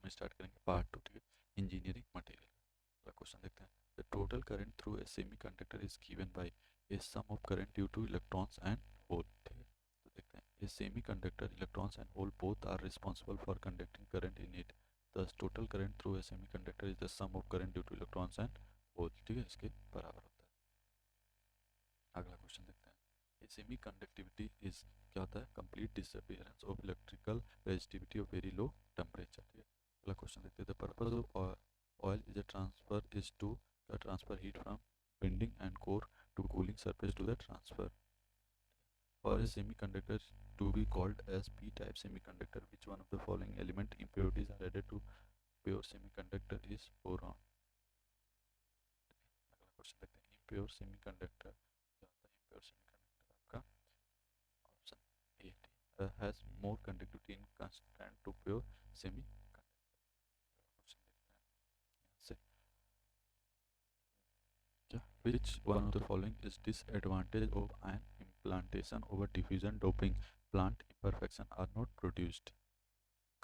हम स्टार्ट करेंगे पार्ट 2, ठीक है, इंजीनियरिंग मटेरियल। अगला क्वेश्चन देखते हैं। The total current through a semiconductor is given by a sum of current due to electrons and hole, ठीक है। तो देखते हैं, a semiconductor electrons and hole both are responsible for conducting current in it. Thus total current through a semiconductor is the sum of current due to electrons and holes, ठीक है, इसके बराबर होता है। अगला क्वेश्चन देखते हैं। A semi conductivity is क्या होता है? Complete disappearance of electrical resistivity of very low temperature, ठीक है। अगला क्वेश्चन देखते हैं। The purpose of oil is a transfer heat from bending and core to cooling surface to the transfer. For a semiconductor to be called as p-type semiconductor, which one of the following element impurities are added to pure semiconductor is boron? अगला question देखते हैं। impure semiconductor क्या होता है? impure semiconductor आपका option A has more conductivity in constant to pure semiconductor। Question देखते हैं यहाँ से। Which one of the following is disadvantage of ion implantation over diffusion doping? Plant imperfection are not produced.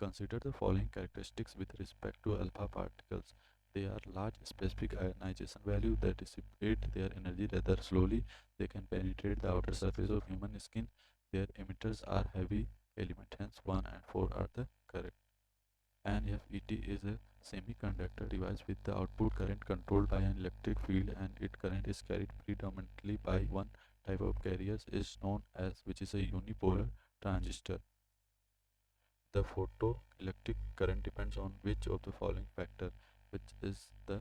Consider the following characteristics with respect to alpha particles. They are large specific ionization value that dissipate their energy rather slowly. They can penetrate the outer surface of human skin. Their emitters are heavy element. Hence 1 and 4 are the correct. An FET is a semiconductor device with the output current controlled by an electric field, and its current is carried predominantly by one type of carriers is known as, which is a unipolar transistor. The photoelectric current depends on which of the following factor, which is the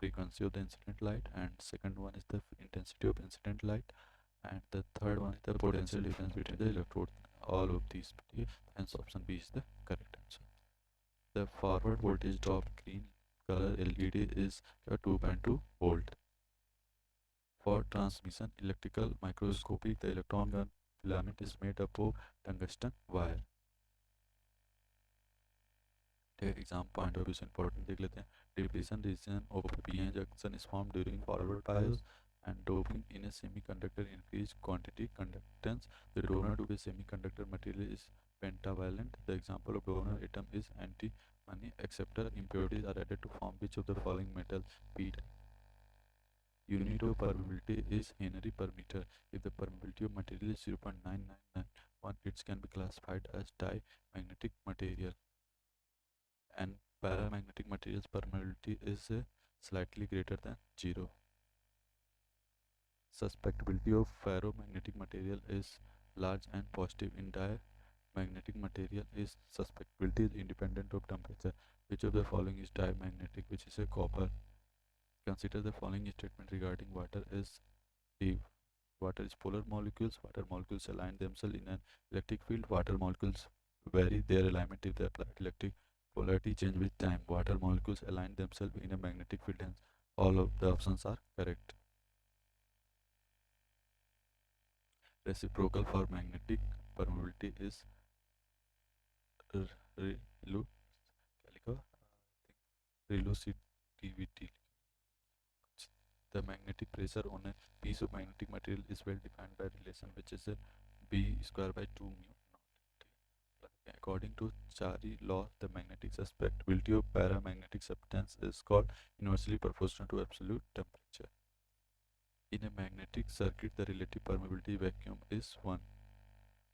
frequency of the incident light, and second one is the intensity of incident light, and the third one is the potential difference between the electrodes. All of these, hence option B is the correct answer. The forward voltage drop green color LED is 2.2 volt. For transmission electrical microscopic, the electron gun filament is made up of tungsten wire. Exam point of view से important देख लेते हैं. Depletion region of p-n junction is formed during forward bias, and doping in a semiconductor increased quantity conductance. The donor to a semiconductor material is pentavalent. The example of donor atom is antimony acceptor. Impurities are added to form which of the following metal? P. Unit of permeability is Henry per meter. If the permeability of material is 0.9991, it can be classified as diamagnetic material. And paramagnetic materials permeability is slightly greater than 0. Susceptibility of ferromagnetic material is large and positive. In diamagnetic material is susceptibility is independent of temperature. Which of the following is diamagnetic? Which is a copper. Consider the following statement regarding water is D. Water is polar molecules. Water molecules align themselves in an electric field. Water molecules vary their alignment if the applied electric polarity change with time. Water molecules align themselves in a magnetic field. Hence all of the options are correct. Reciprocal for magnetic permeability is relucitivity. The magnetic pressure on a piece of magnetic material is well defined by relation, which is a B square by 2 mu naught. According to Chari law, the magnetic susceptibility of paramagnetic substance is called inversely proportional to absolute temperature. In a magnetic circuit, the relative permeability vacuum is 1.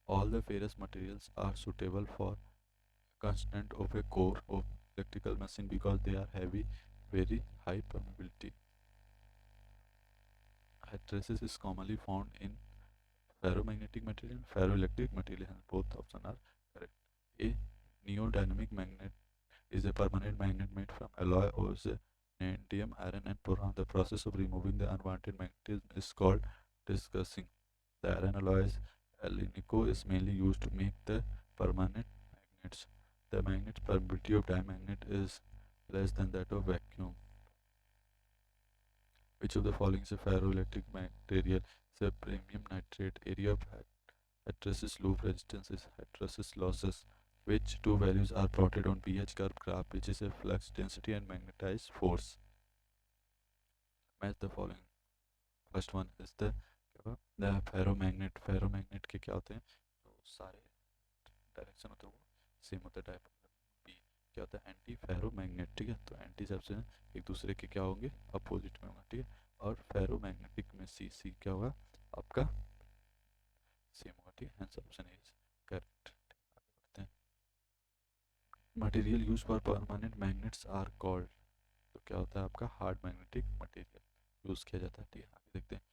All the ferrous materials are suitable for constant of a core of electrical machine because they are heavy, very high permeability. Hysteresis is commonly found in ferromagnetic material and ferroelectric material, and both options are correct. A neodynamic magnet is a permanent magnet made from alloy of vanadium, iron, and boron. The process of removing the unwanted magnetism is called discussing. The iron alloy alnico is mainly used to make the permanent magnets. The magnet permeability of diamagnet is less than that of vacuum. Which of the following is a ferroelectric material? Is a premium nitrate. Area of hysteresis loop resistance is hysteresis losses. Which two values are plotted on pH curve graph, which is a flux density and magnetized force? Match the following. First one is the ferromagnet. Ferromagnet के क्या होते हैं? जो सारे direction होते हैं वो same होता है. टाइप बी क्या होता है? ठीक है। तो एंटी सब्सटेंस एक दूसरे के क्या होंगे, अपोजिट में होगा, ठीक है। और फेरोमैग्नेटिक में सी क्या होगा आपका, सेम होगा, ठीक है। Hence option is correct. आगे बढ़ते हैं। Material use for permanent magnets are called, तो क्या होता है आपका हार्ड मैग्नेटिक मटेरियल यूज किया जाता है, ठीक है। आगे देखते हैं।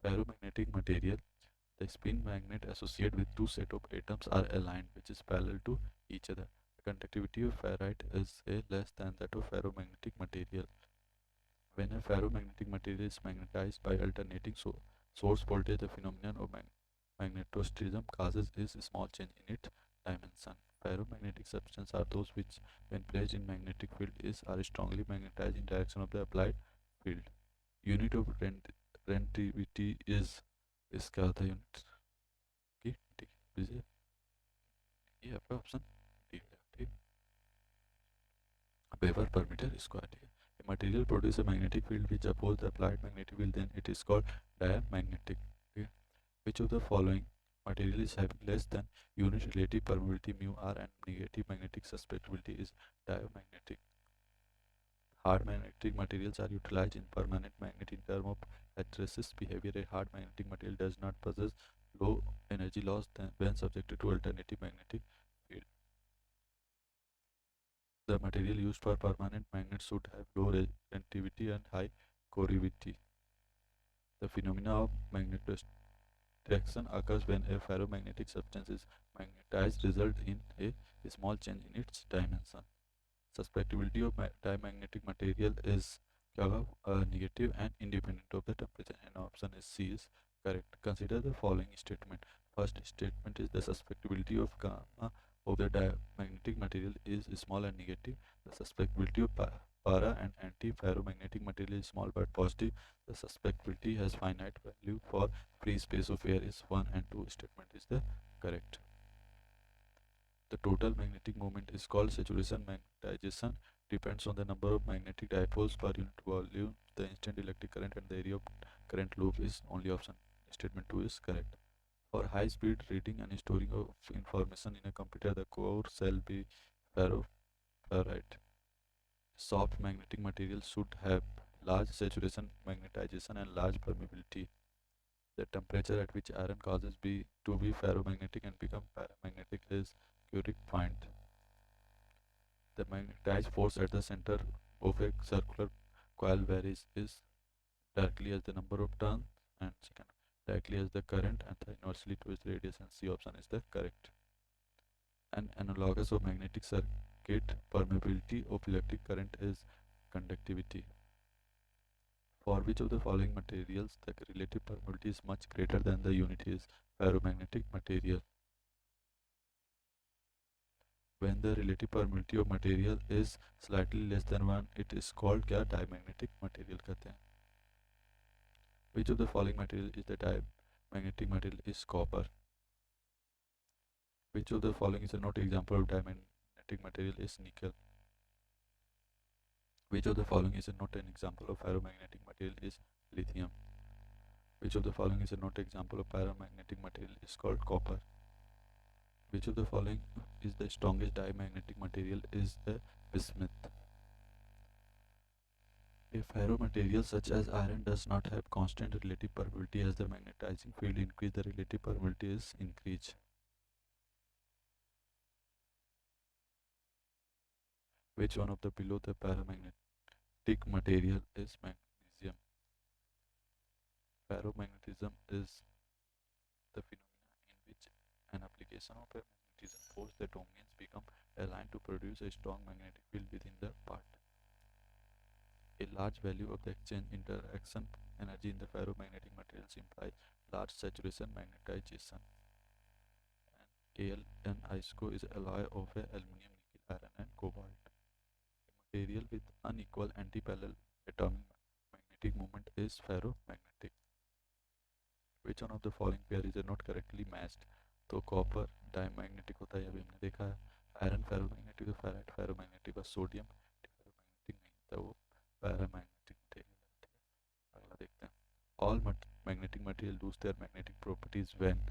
Ferromagnetic material, the spin magnet associated with two set of atoms are aligned, which is parallel to each other. The conductivity of ferrite is a less than that of ferromagnetic material. When a ferromagnetic material is magnetized by alternating source voltage, the phenomenon of magnetostrism causes is a small change in its dimension. Ferromagnetic substances are those which, when placed in magnetic field, are strongly magnetized in direction of the applied field. Unit of relativity is इसका होता है unit की, ठीक है। ये आपका option D है, ठीक। वेबर पर मीटर स्क्वायर, ठीक है। A material produces a magnetic field which opposes the applied magnetic field, then it is called diamagnetic, ठीक है। Which of the following material is having less than unit relative permeability mu r and negative magnetic susceptibility is diamagnetic? Hard magnetic materials are utilized in permanent magnet in terms of hysteresis behavior. A hard magnetic material does not possess low energy loss when subjected to alternating magnetic field. The material used for permanent magnets should have low resistivity and high corrosivity. The phenomena of magnetottraction occurs when a ferromagnetic substance is magnetized, result in a small change in its dimension. Susceptibility of diamagnetic material is negative and independent of the temperature, and option is C is correct. Consider the following statement. First statement is the susceptibility of gamma of the diamagnetic material is small and negative. The susceptibility of para and anti-ferromagnetic material is small but positive. The susceptibility has finite value for free space of air is 1 and 2 statement is the correct. The total magnetic moment is called saturation. Magnetization depends on the number of magnetic dipoles per unit volume. The instant electric current and the area of current loop is only option. Statement 2 is correct. For high speed reading and storing of information in a computer, the core shall be ferrite. Soft magnetic material should have large saturation, magnetization and large permeability. The temperature at which iron causes to be ferromagnetic and become paramagnetic is Curie point. The magnetized force at the center of a circular coil varies is directly as the number of turns and second directly as the current and the inversely to its radius, and C option is the correct. An analogous of magnetic circuit permeability of electric current is conductivity. For which of the following materials the relative permeability is much greater than the unit is ferromagnetic material? When the relative permeability of material is slightly less than 1, it is called क्या diamagnetic material कहते हैं. Which of the following material is the diamagnetic material is copper? Which of the following is not example of diamagnetic material is nickel? Which of the following is not an example of ferromagnetic material is lithium? Which of the following is not example of paramagnetic material is called copper? Which of the following is the strongest diamagnetic material is the bismuth? A ferromaterial such as iron does not have constant relative permeability. As the magnetizing field increase, the relative permeability is increase. Which one of the below the paramagnetic material is magnesium? Ferromagnetism is the phenomena in which an application of a magnetism force the domains become aligned to produce a strong magnetic field within the part. A large value of the exchange interaction energy in the ferromagnetic materials implies large saturation magnetization. And Al and ISCO is alloy of a aluminum, nickel, iron and cobalt. A material with unequal antiparallel atomic magnetic moment is ferromagnetic. Which one of the following pair is not correctly matched? तो copper diamagnetic होता है, अभी हमने देखा है. Iron ferromagnetic, ferrite ferromagnetic और sodium ferromagnetic नहीं होता, वो पैरामैग्नेटिक मटेरियल. अगला देखते हैं. All magnetic material lose their magnetic properties when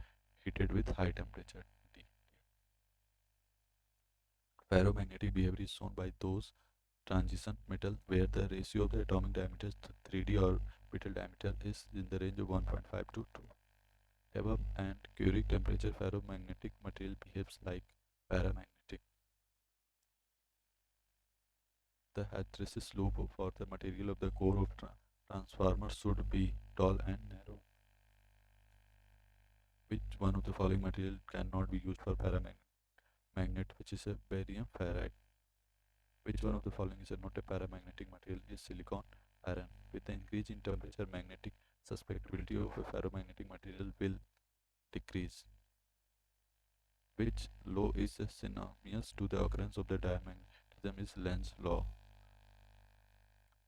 heated with high temperature. D. Ferromagnetic behavior is shown by those transition metal where the ratio of the atomic diameter to 3D orbital diameter is in the range of 1.5 to 2. Above and Curie temperature ferromagnetic material behaves like paramagnetic. The hysteresis loop for the material of the core of transformer should be tall and narrow. Which one of the following material cannot be used for paramagnet, which is a barium ferrite? Which one of the following is not a paramagnetic material? Is silicon iron. With the increase in temperature, magnetic susceptibility of a ferromagnetic material will decrease. Which law is synonymous to the occurrence of the diamagnetism is Lenz's law.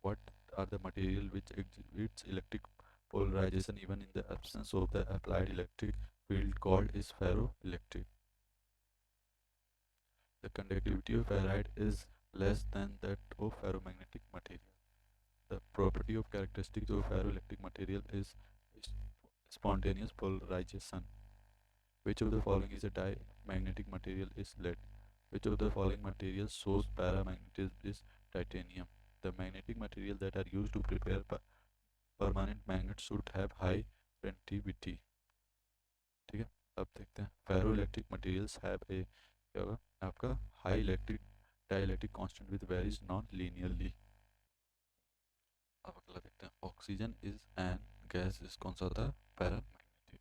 What are the material which exhibits electric polarization even in the absence of the applied electric field called is ferroelectric? The conductivity of ferrite is less than that of ferromagnetic material. The property of characteristics of ferroelectric material is spontaneous polarization. Which of the following is a diamagnetic material is lead? Which of the following materials shows paramagnetism is titanium? The magnetic material that are used to prepare permanent magnets should have high permittivity. ठीक है, अब देखते हैं ferroelectric materials have a क्या होगा आपका high electric dielectric constant with varies non-linearly. अब अगला देखते हैं oxygen is an gas is कौन सा होता है paramagnetic.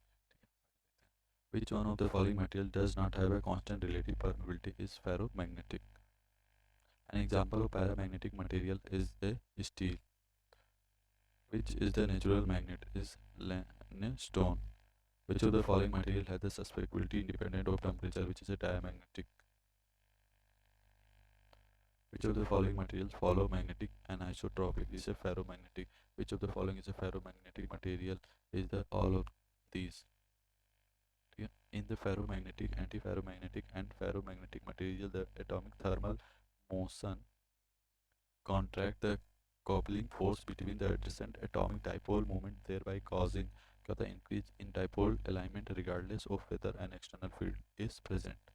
Which one of the following material does not have a constant relative permeability is ferromagnetic. An example of paramagnetic material is a steel. Which is the natural magnet is stone. Which of the following material has the susceptibility independent of temperature, which is a diamagnetic? Which of the following materials follow magnetic anisotropic is a ferromagnetic? Which of the following is a ferromagnetic material is the all of these? In the ferromagnetic, antiferromagnetic and ferromagnetic material, the atomic thermal motion contract the coupling force between the adjacent atomic dipole moment, thereby causing the increase in dipole alignment regardless of whether an external field is present.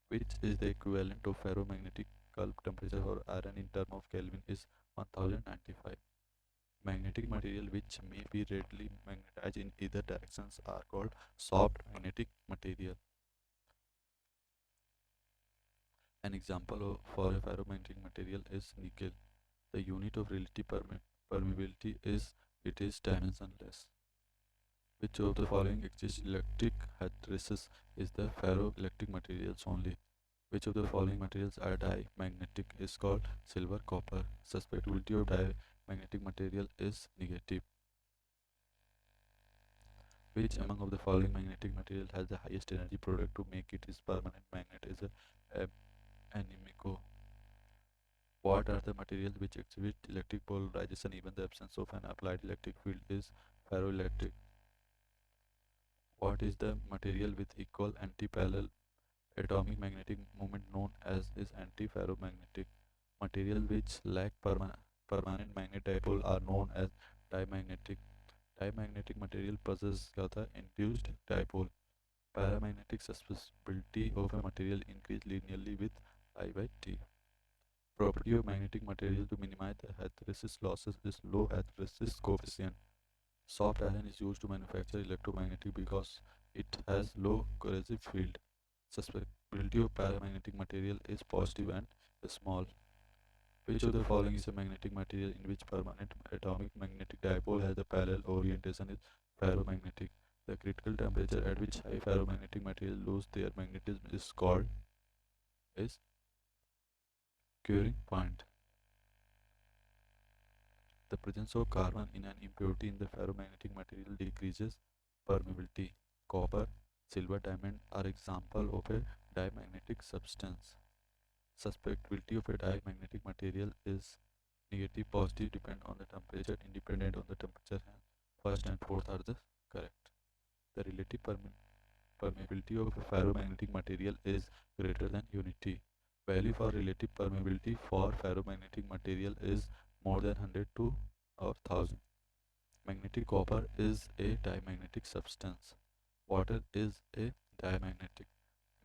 Which is the equivalent of ferromagnetic temperature for iron in terms of Kelvin is 1095. Magnetic material which may be readily magnetized in either directions are called soft magnetic material. An example for a ferromagnetic material is nickel. The unit of relative permeability is it is dimensionless. Which of the following exists electric hysteresis is the ferroelectric materials only? Which of the following materials are diamagnetic is called silver copper. Susceptibility of diamagnetic material is negative. Which among of the following magnetic material has the highest energy product to make it is permanent magnet is a animico. What are the materials which exhibit electric polarization even the absence of an applied electric field is ferroelectric. What is the material with equal antiparallel atomic magnetic moment known as is antiferromagnetic? Material which lack permanent magnet dipole are known as diamagnetic. Diamagnetic material possesses induced dipole. Paramagnetic susceptibility of a material increase linearly with I by T. Property of magnetic material to minimize the hysteresis losses is low hysteresis coefficient. Soft iron is used to manufacture electromagnetic because it has low corrosive field. Susceptibility of paramagnetic material is positive and small. Which of the following is a magnetic material in which permanent atomic magnetic dipole has a parallel orientation is ferromagnetic? The critical temperature at which high ferromagnetic material lose their magnetism is called is curing point. The presence of carbon in an impurity in the ferromagnetic material decreases permeability. Copper, silver, diamond are example of a diamagnetic substance. Susceptibility of a diamagnetic material is negative, positive, depend on the temperature, independent on the temperature. First and fourth are the correct. The relative permeability of a ferromagnetic material is greater than unity. Value for relative permeability for ferromagnetic material is more than 100 to or 1000. Magnetic copper is a diamagnetic substance. Water is a diamagnetic.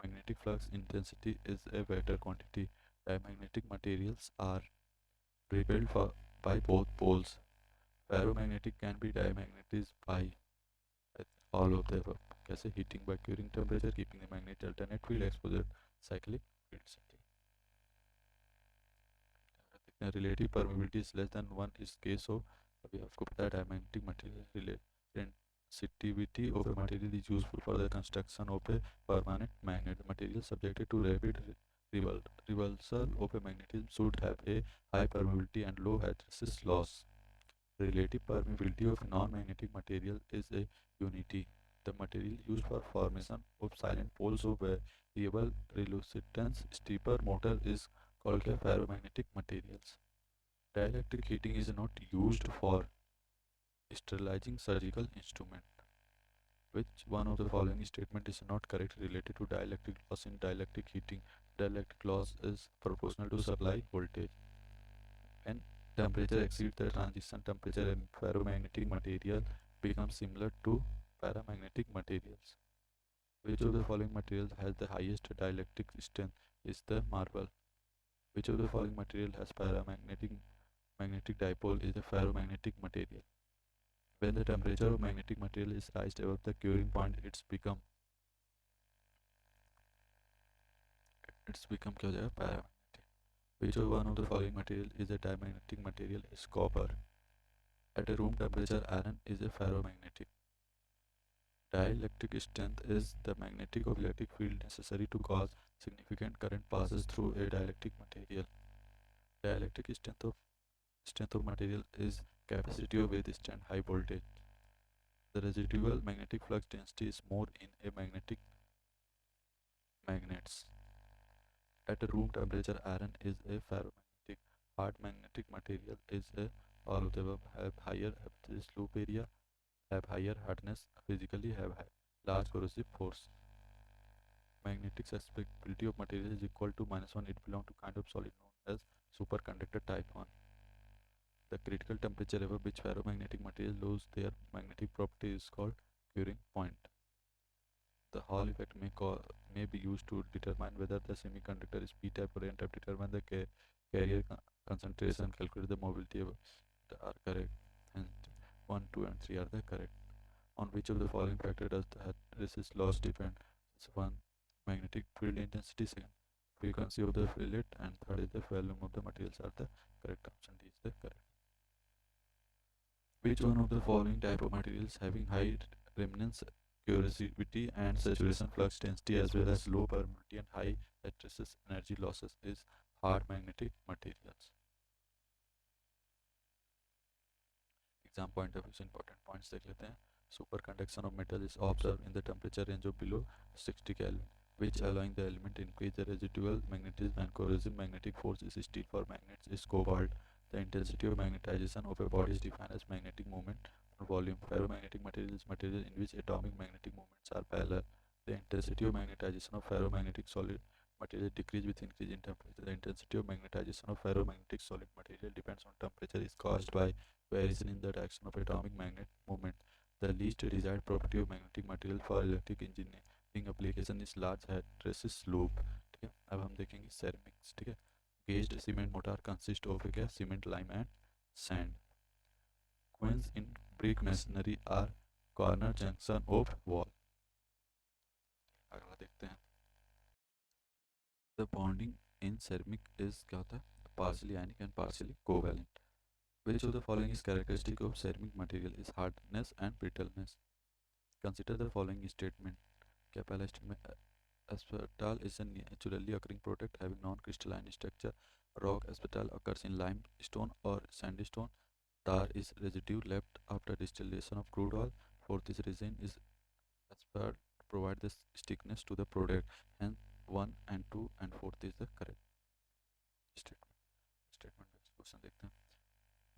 Magnetic flux intensity is a vector quantity. Diamagnetic materials are repelled by both poles. Ferromagnetic can be dimagnetized by all of the above. कैसे heating by curing temperature, keeping the magnet alternate field exposure, cyclic field setting. Relative permeability is less than 1 is case of अभी आपको पता है diamagnetic material sensitivity of a material is useful for the construction of a permanent magnet. Material subjected to rapid reversal of a magnetism should have a high permeability and low hysteresis loss. Relative permeability of non-magnetic material is a unity. The material used for formation of silent poles of variable reluctance steeper motor is called ferromagnetic materials. Dielectric heating is not used for sterilizing surgical instrument. Which one of the following statement is not correct related to dielectric loss in dielectric heating? Dielectric loss is proportional to supply voltage. When temperature exceeds the transition temperature in ferromagnetic material becomes similar to paramagnetic materials. Which of the following materials has the highest dielectric strength? Is the marble. Which of the following material has magnetic dipole? Is the ferromagnetic material. When the temperature of magnetic material is raised above the curing point, it's become क्या हो जाएगा paramagnetic. Which of one of the following material is a diamagnetic material? Is copper. At a room temperature, iron is a ferromagnetic. Dielectric strength is the magnetic or electric field necessary to cause significant current passes through a dielectric material. Dielectric strength of material is capacity of withstand high voltage. The residual magnetic flux density is more in a magnets. At a room temperature, iron is a ferromagnetic. Hard magnetic material is a all of the above, have higher absolute loop area, have higher hardness, physically have large corrosive force. Magnetic susceptibility of material is equal to -1. It belongs to kind of solid known as superconductor type 1. The critical temperature above which ferromagnetic materials lose their magnetic property is called curing point. The Hall effect may be used to determine whether the semiconductor is p-type or n-type. Determine the carrier concentration. Calculate the mobility are correct. And 1, 2, and 3 are the correct. On which of the following factor does the hysteresis loss depend? It's 1. Magnetic field intensity. 2. Frequency of the fillet, and 3rd is the volume of the materials. Are the correct option. D is the correct. Which one of the following type of materials having high remnants corrosivity and saturation flux density as well as low permeability and high hysteresis energy losses is hard magnetic materials? Exam point of view से important points देख लेते हैं. Superconduction of metal is observed in the temperature range of below 60 Kelvin, which allowing the element increase the residual magnetism and corrosive magnetic force is steel for magnets is cobalt. The intensity of magnetization of a body is defined as magnetic moment on volume. Ferromagnetic material is material in which atomic magnetic moments are parallel. The intensity of magnetization of ferromagnetic solid material decrease with increase in temperature. The intensity of magnetization of ferromagnetic solid material depends on temperature is caused by variation in the direction of atomic magnet moment. The least desired property of magnetic material for electric engineering application is large hysteresis loop. ठीक है, अब हम देखेंगे ceramics. ठीक है, gauged cement mortar consist of क्या cement, lime and sand. Coins in brick masonry are corner junction of wall. अगला देखते हैं. The bonding in ceramic is क्या होता है? Partially ionic and partially covalent. Which of the following is characteristic of ceramic material? Is hardness and brittleness. Consider the following statement. क्या पहला statement? Aspetal is a naturally occurring product having non-crystalline structure. Rock aspetal occurs in limestone or sandstone. Tar is residue left after distillation of crude oil. Fourth is resin is aspetal provide the stickiness to the product. Hence 1 and 2 and 4th is the correct statement. Question देखते हैं.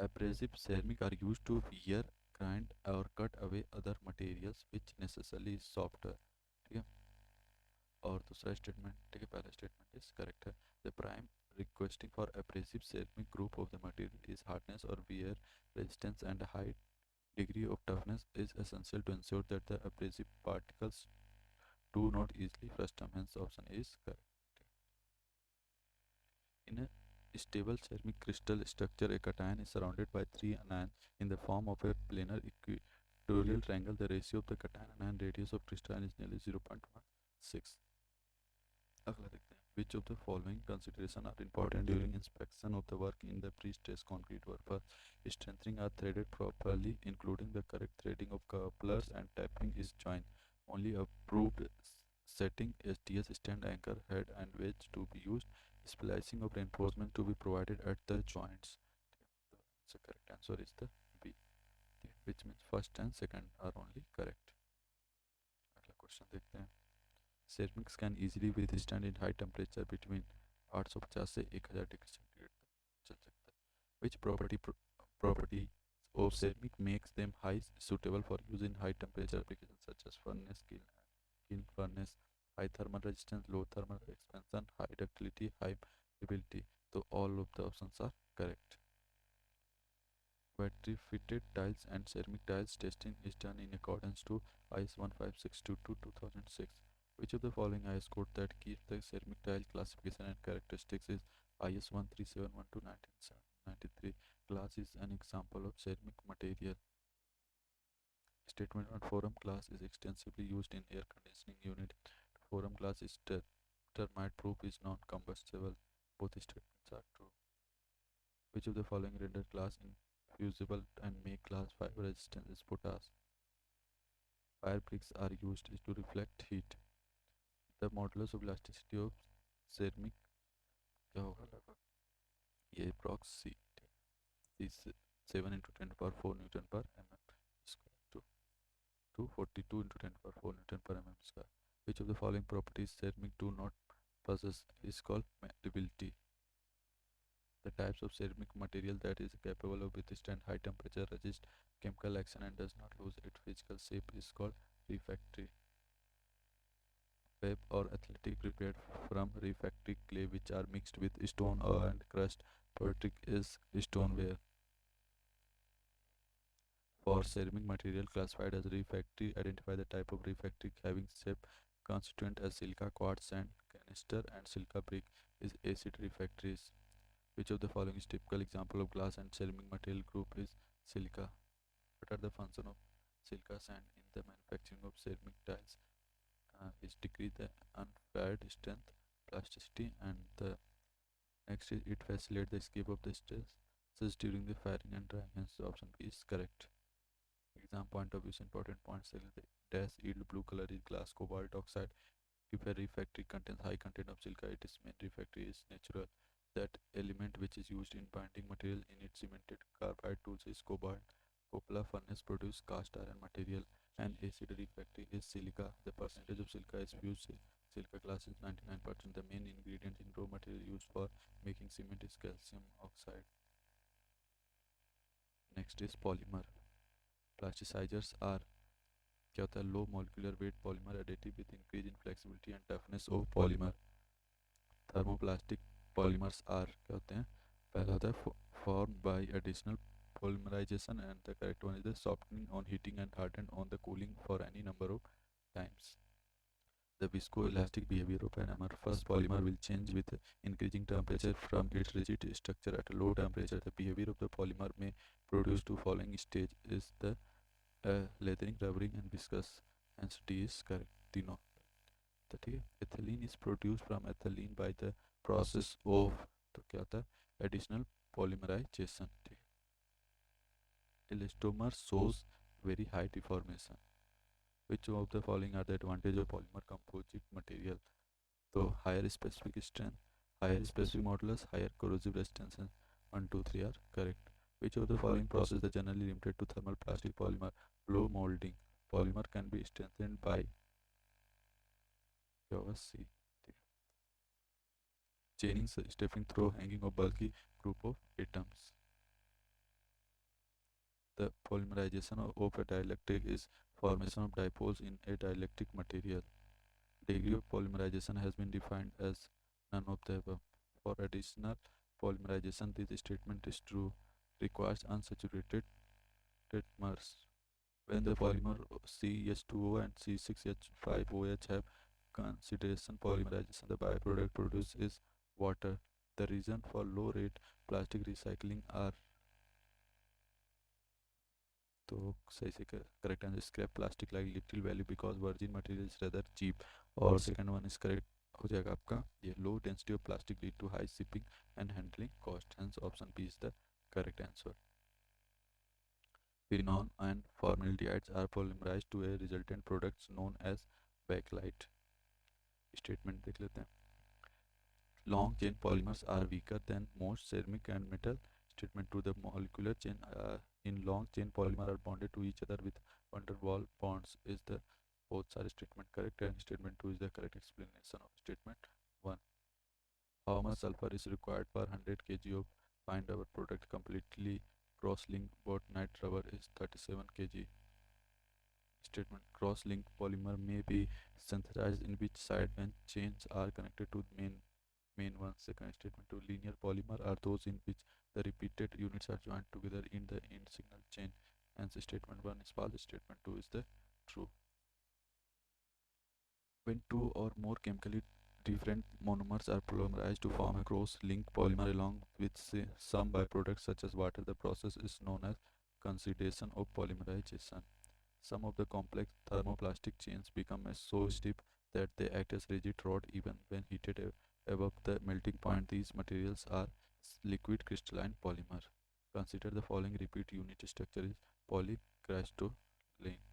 Abrasive ceramic are used to wear, grind or cut away other materials which necessarily is softer. ठीक है, और दूसरा statement, ठीक है, पहला statement is correct है. The prime requisite for abrasive ceramic group of the material is hardness और wear resistance and high degree of toughness is essential to ensure that the abrasive particles do not easily frustum. Hence option A is correct. In a stable ceramic crystal structure, a cation is surrounded by three anions in the form of a planar equatorial triangle. The ratio of the cation anion radius of crystalline is nearly 0.16. अगला देखते हैं. Which of the following considerations are important during inspection of the work in the pre-stressed concrete work? First, strengthening are threaded properly, including the correct threading of couplers and tapping is joined. Only approved setting STS stand anchor head and wedge to be used. Splicing of reinforcement to be provided at the joints. The correct answer is the B, which means first and second are only correct. अगला question देखते हैं. Ceramics can easily withstand in high temperature between 850 से 1000 degree centigrade तक चल सकता है. Which property of ceramic makes them high suitable for use in high temperature applications such as furnace, kiln furnace, high thermal resistance, low thermal expansion, high ductility, high mobility? So all of the options are correct. Battery fitted tiles and ceramic tiles testing is done in accordance to IS 15622 2006. Which of the following IS code that keeps the ceramic tile classification and characteristics is IS 13712 1993? Glass is an example of ceramic material. Statement on forum glass is extensively used in air conditioning unit. Forum glass is termite proof is non-combustible. Both statements are true. Which of the following render glass infusible and make glass fiber resistant is potash? Fire bricks are used to reflect heat. The modulus of elasticity of ceramic क्या होगा लगभग ये approx C is 7 into 10 power 4 Newton per mm square to 242 into 10 power 4 Newton per mm square. Which of the following properties ceramic do not possess is called malleability? The types of ceramic material that is capable of withstand high temperature, resist chemical action and does not lose its physical shape is called refractory. Web or athletic prepared from refractory clay which are mixed with stone and crushed. Portric is stoneware. For ceramic material classified as refractory, identify the type of refractory having shape constituent as silica, quartz, sand, canister, and silica brick is acid refractories. Which of the following is typical example of glass and ceramic material group is silica? What are the functions of silica sand in the manufacturing of ceramic tiles? Is decrease the unfired strength, plasticity, and the next is it facilitates the escape of the stresses during the firing and drying. Hence, option B is correct. Exam point of view, important points. The dash yield blue color is glass cobalt oxide. If a refractory contains high content of silica, its main refractory is natural. That element which is used in binding material in its cemented carbide tools is cobalt. Coppola furnace produce cast iron material and acid refractory is silica. The percentage of silica is fused silica glass is 99%. The main ingredient in raw material used for making cement is calcium oxide. Next is polymer. Plasticizers are क्या होता है low molecular weight polymer additive with increase in flexibility and toughness of polymer. Thermoplastic polymers are क्या होते हैं? पहला होता है form by additional polymerization and the correct one is the softening on heating and hardened on the cooling for any number of times. The viscoelastic behavior of an polymer. First polymer will change with increasing temperature from its rigid structure at a low temperature. The behavior of the polymer may produce two following stage is the leathering, rubbering and viscous. Hence D is correct. तीनों. तो ठीक है. Ethylene is produced from ethylene by the process of तो क्या होता है? Additional polymerization. ठीक है. Elastomer shows very high deformation. Which of the following are the advantage of polymer composite material? So higher specific strength, higher specific modulus, higher corrosive resistance. 1, 2, 3 are correct. Which of the following process is generally limited to thermal plastic polymer? Blow molding. Polymer can be strengthened by C. Chaining, stepping through hanging of bulky group of atoms. The polymerization of a dielectric is formation of dipoles in a dielectric material. Degree of polymerization has been defined as none of the above. For additional polymerization, this statement is true. Requires unsaturated tetramers. When the polymer CH2O and C6H5OH have consideration polymerization, the byproduct produced is water. The reason for low rate plastic recycling are, तो सही से correct answer scrap plastic like little value because virgin material is rather cheap, और second one is correct हो जाएगा आपका ये low density of plastic lead to high shipping and handling cost, hence option B is the correct answer. Phenol and formaldehydes are polymerized to a resultant products known as bakelite. Statement देख लेते हैं. Long chain polymers are weaker than most ceramic and metal. Statement to the molecular chain in long chain polymer are bonded to each other with van der Waals bonds. Is the both are statement correct, and statement 2 is the correct explanation of statement 1. How much sulfur is required per 100 kg of fine rubber product? Completely cross-linked botonite rubber is 37 kg. Statement cross-linked polymer may be synthesized in which side when chains are connected to main one. Second statement to linear polymer are those in which the repeated units are joined together in the end signal chain. Hence statement 1 is false, statement 2 is the true. When two or more chemically different monomers are polymerized to form a cross-linked polymer along with some byproducts such as water, the process is known as condensation or polymerization. Some of the complex thermoplastic chains become so stiff that they act as rigid rod even when heated above the melting point. These materials are liquid crystalline polymer. Consider the following repeat unit structure is polycrystalline.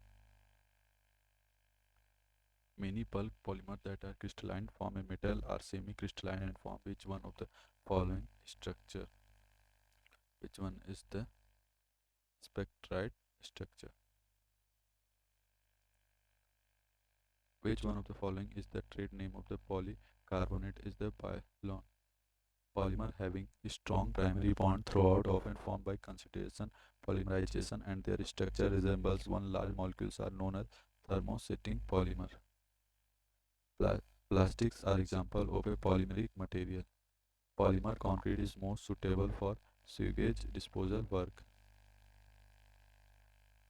Many bulk polymers that are crystalline form a metal are semi-crystalline and form which one of the following structure? Which one is the spectride structure? Which one of the following is the trade name of the polycarbonate? Is the pylon. Polymer having a strong primary bond throughout, often formed by concentration polymerization, and their structure resembles one large molecules are known as thermosetting polymer. Plastics are example of a polymeric material. Polymer concrete is most suitable for sewage disposal work.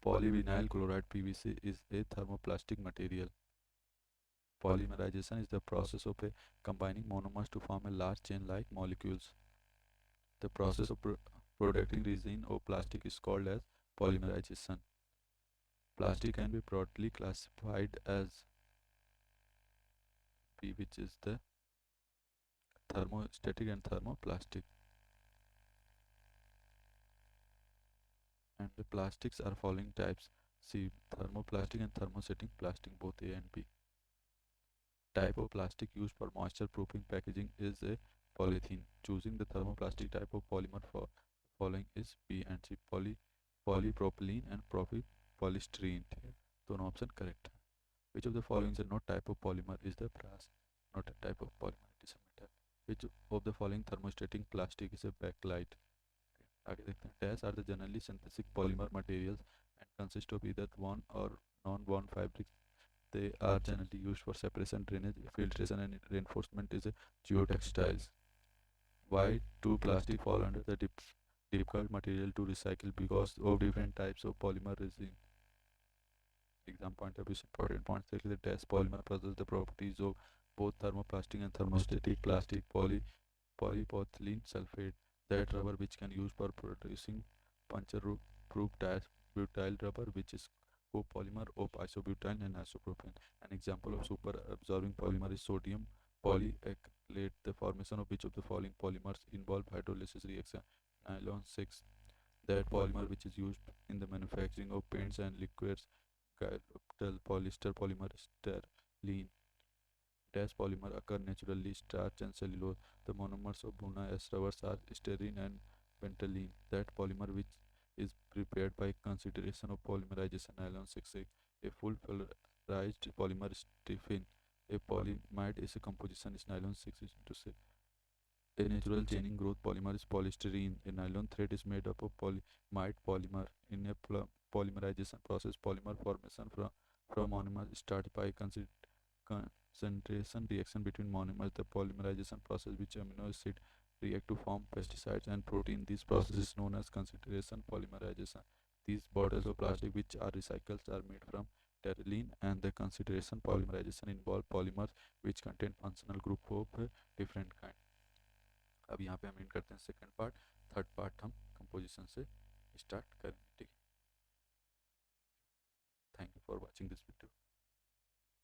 Polyvinyl chloride PVC is a thermoplastic material. Polymerization is the process of combining monomers to form a large chain-like molecules. The process of producing resin or plastic is called as polymerization. Plastic can be broadly classified as P, which is the thermostatic and thermoplastic. And the plastics are following types: C, thermoplastic and thermosetting plastic, both A and B. Type of plastic used for moisture proofing packaging is a polythene. Choosing the thermoplastic type of polymer for following is B and C, polypropylene and polystyrene. दोनों option correct है. Which of the following is not type of polymer? Is the brass not a type of polymer? It is a metal. Which of the following thermostatic plastic is a bakelite? आगे देखते हैं. Dash are the generally synthetic polymer materials and consist of either one or non-bond fabrics. They are generally used for separation, drainage, filtration, and reinforcement is a geotextiles. Why do plastic fall under the difficult material to recycle? Because of different types of polymer resin. Exam point of view, important points like the dash polymer possess the properties of both thermoplastic and thermostatic plastic. Polypropylene sulfate, that rubber which can use for producing puncture-proof tires. Butyl rubber, which is copolymer of isobutyl and isopropane. An example of super absorbing polymer is sodium polyacrylate. The formation of which of the following polymers involve hydrolysis reaction? Nylon 6, that polymer which is used in the manufacturing of paints and liquids. Polyester polymer sterline. Dash polymer occur naturally, starch and cellulose. The monomers of Buna S rubbers are styrene and pentylene. That polymer which is prepared by consideration of polymerization. Nylon 6, a full polarized polymer stiffen. A polyimide is a composition is nylon 6 is to say. A natural chaining growth polymer is polystyrene. A nylon thread is made up of polyimide polymer. In a polymerization process, polymer formation from monomers start by concentration reaction between monomers. The polymerization process which amino acid react to form pesticides and protein. This process is known as concentration polymerization. These bottles of plastic which are recycled are made from terylene, and the concentration polymerization involve polymers which contain functional group of different kind. अब यहाँ पे हम and करते हैं second part. Third part हम composition से start करेंगे। ठीक है, thank you for watching this video.